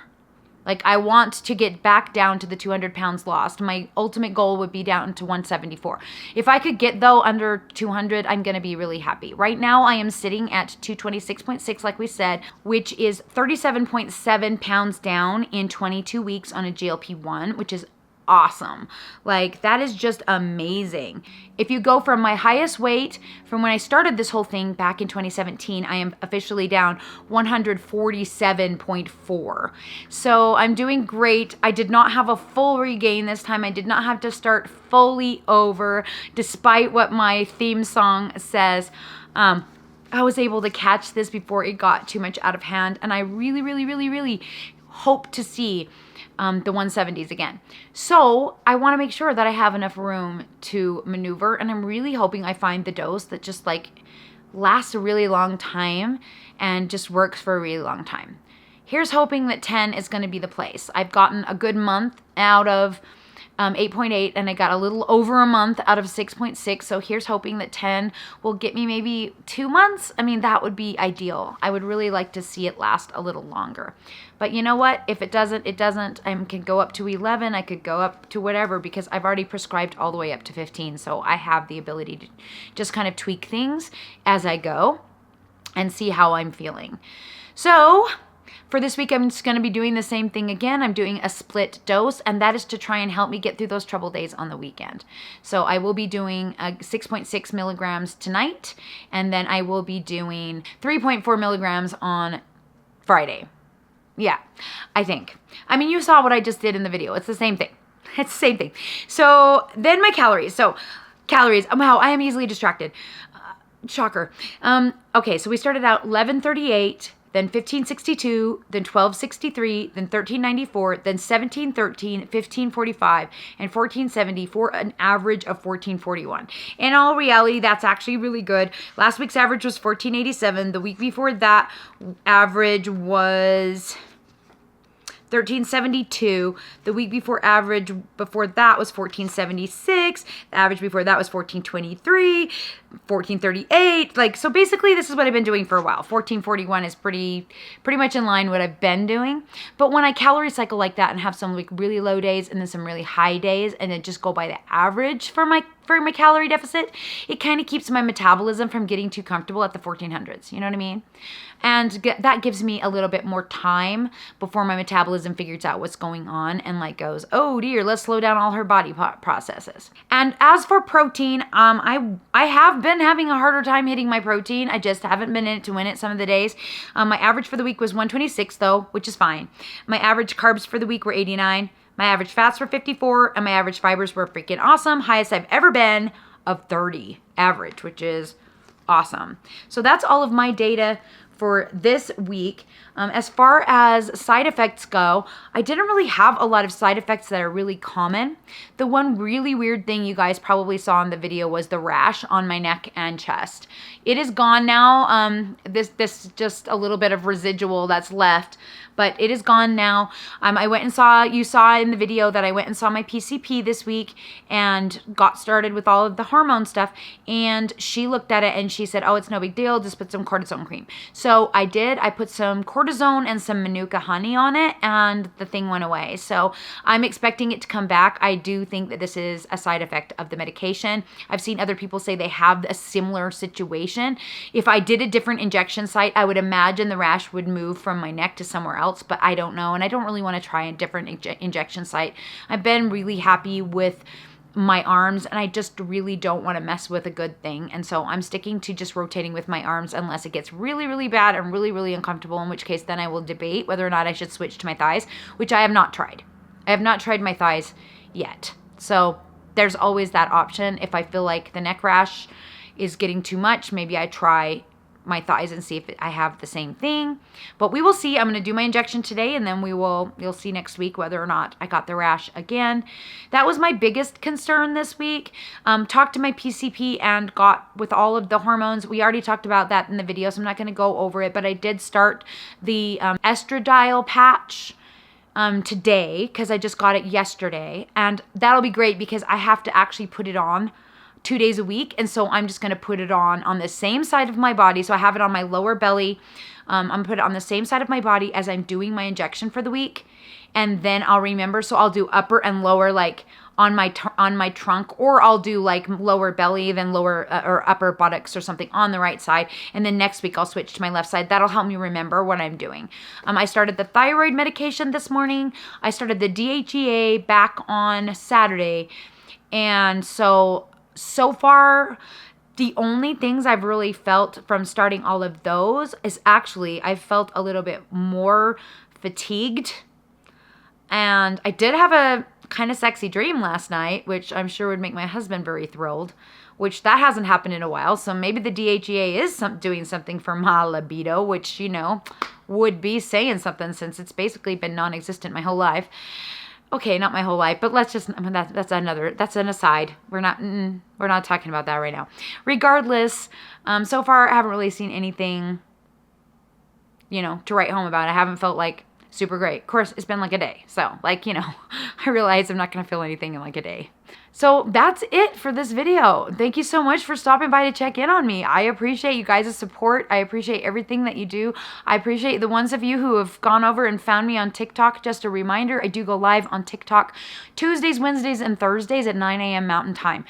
Like, I want to get back down to the 200 pounds lost. My ultimate goal would be down to 174. If I could get, though, under 200, I'm going to be really happy. Right now, I am sitting at 226.6, like we said, which is 37.7 pounds down in 22 weeks on a GLP-1, which is awesome. Like, that is just amazing. If you go from my highest weight from when I started this whole thing back in 2017, I am officially down 147.4. So I'm doing great. I did not have a full regain this time. I did not have to start fully over, despite what my theme song says. I was able to catch this before it got too much out of hand, and I really, really, really, really hope to see the 170s again. So I want to make sure that I have enough room to maneuver, and I'm really hoping I find the dose that just like lasts a really long time and just works for a really long time. Here's hoping that 10 is going to be the place. I've gotten a good month out of 8.8, and I got a little over a month out of 6.6. So here's hoping that 10 will get me maybe 2 months. I mean, that would be ideal. I would really like to see it last a little longer. But you know what? If it doesn't, it doesn't. I can go up to 11. I could go up to whatever, because I've already prescribed all the way up to 15. So I have the ability to just kind of tweak things as I go and see how I'm feeling. So for this week, I'm just going to be doing the same thing again. I'm doing a split dose, and that is to try and help me get through those trouble days on the weekend. So I will be doing 6.6 milligrams tonight, and then I will be doing 3.4 milligrams on Friday. Yeah, I think. I mean, you saw what I just did in the video. It's the same thing. It's the same thing. So then my calories. So calories. Wow, I am easily distracted. Shocker. Okay, so we started out 1138. Then 1562, then 1263, then 1394, then 1713, 1545, and 1470 for an average of 1441. In all reality, that's actually really good. Last week's average was 1487. The week before that, average was 1372. The week before average before that was 1476. The average before that was 1423, 1438. Like, so basically this is what I've been doing for a while. 1441 is pretty much in line what I've been doing. But when I calorie cycle like that and have some like really low days and then some really high days and then just go by the average for my calorie deficit, it kind of keeps my metabolism from getting too comfortable at the 1400s. You know what I mean? And that gives me a little bit more time before my metabolism figures out what's going on and like goes, oh dear, let's slow down all her body processes. And as for protein, I have been having a harder time hitting my protein. I just haven't been in it to win it some of the days. My average for the week was 126 though, which is fine. My average carbs for the week were 89. My average fats were 54, and my average fibers were freaking awesome. Highest I've ever been of 30 average, which is awesome. So that's all of my data for this week. As far as side effects go, I didn't really have a lot of side effects that are really common. The one really weird thing you guys probably saw in the video was the rash on my neck and chest. It is gone now. This just a little bit of residual that's left, but it is gone now. You saw in the video that I went and saw my PCP this week and got started with all of the hormone stuff, and she looked at it and she said, oh, it's no big deal, just put some cortisone cream. So I did. I put some cortisone and some manuka honey on it, and the thing went away. So I'm expecting it to come back. I do think that this is a side effect of the medication. I've seen other people say they have a similar situation. If I did a different injection site, I would imagine the rash would move from my neck to somewhere else, but I don't know, and I don't really want to try a different injection site. I've been really happy with my arms, and I just really don't want to mess with a good thing, and so I'm sticking to just rotating with my arms unless it gets really, really bad and really, really uncomfortable, in which case then I will debate whether or not I should switch to my thighs, which I have not tried. I have not tried my thighs yet, so there's always that option. If I feel like the neck rash is getting too much, maybe I try my thighs and see if I have the same thing, but we will see. I'm going to do my injection today, and then you'll see next week whether or not I got the rash again. That was my biggest concern this week. Talked to my PCP and got with all of the hormones. We already talked about that in the video, so I'm not going to go over it, but I did start the estradiol patch today because I just got it yesterday, and that'll be great because I have to actually put it on 2 days a week, and so I'm just going to put it on the same side of my body. So I have it on my lower belly. I'm going to put it on the same side of my body as I'm doing my injection for the week, and then I'll remember. So I'll do upper and lower like on my trunk, or I'll do like lower belly, then lower or upper buttocks or something on the right side. And then next week I'll switch to my left side. That'll help me remember what I'm doing. I started the thyroid medication this morning. I started the DHEA back on Saturday. And so far, the only things I've really felt from starting all of those is actually I felt a little bit more fatigued. And I did have a kind of sexy dream last night, which I'm sure would make my husband very thrilled, which that hasn't happened in a while. So maybe the DHEA is doing something for my libido, which, would be saying something since it's basically been non-existent my whole life. Okay, not my whole life, but let's just, that's an aside. We're not talking about that right now. Regardless, so far I haven't really seen anything, to write home about. I haven't felt like super great. Of course, it's been like a day. So I realize I'm not going to feel anything in like a day. So that's it for this video. Thank you so much for stopping by to check in on me. I appreciate you guys' support. I appreciate everything that you do. I appreciate the ones of you who have gone over and found me on TikTok. Just a reminder, I do go live on TikTok Tuesdays, Wednesdays, and Thursdays at 9 a.m. Mountain Time.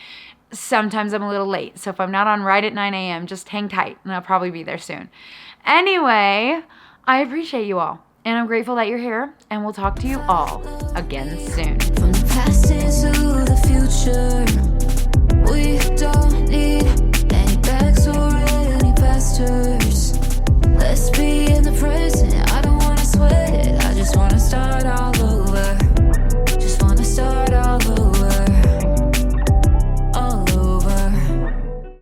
Sometimes I'm a little late. So if I'm not on right at 9 a.m., just hang tight and I'll probably be there soon. Anyway, I appreciate you all. And I'm grateful that you're here, and we'll talk to you all again soon. From the past into the future, we don't need any bags or any pastors. Let's be in the present. I don't wanna sweat it, I just wanna start all over.